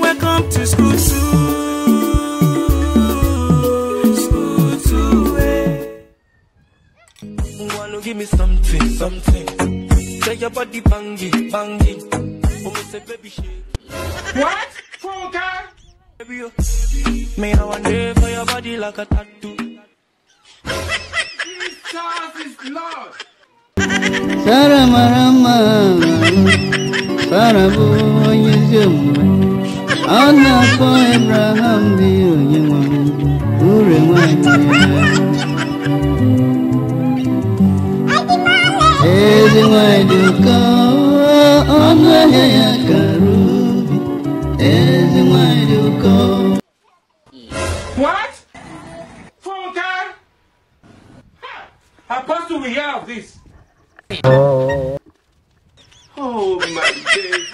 welcome to school too. School too, Wanna give me something, something. Say your body banging, banging. Say baby shake. What? Funka? Baby, you. Me I want day for your body like a tattoo. Jesus is Lord. Saramarama, Sarabu, Yizum, Anna for Abraham, the Union, Uremaya. Is it my duka on the Hayakaru? Is it my duka? What? Funka? Apostle, we hear of this. Oh my days.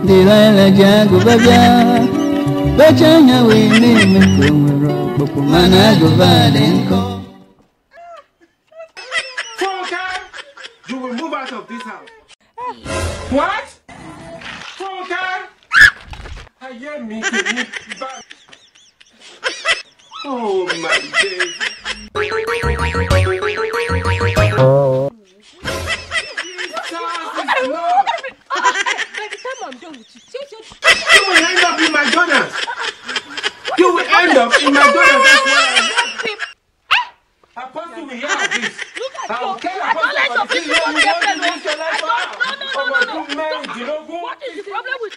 Delilah Jago Baja, Bachanya, we name it from Manago Valenco. Funka, you will move out of this house. What? Funka? I hear me to move back. Oh my days. You will end up in McDonald's. You will end up in McDonald's. That's what Apostle, we hear of this. I'll kill Apostle for the thing you want to lose your life out. What is the problem with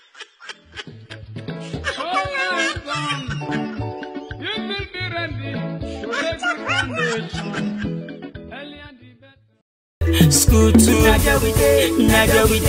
School too.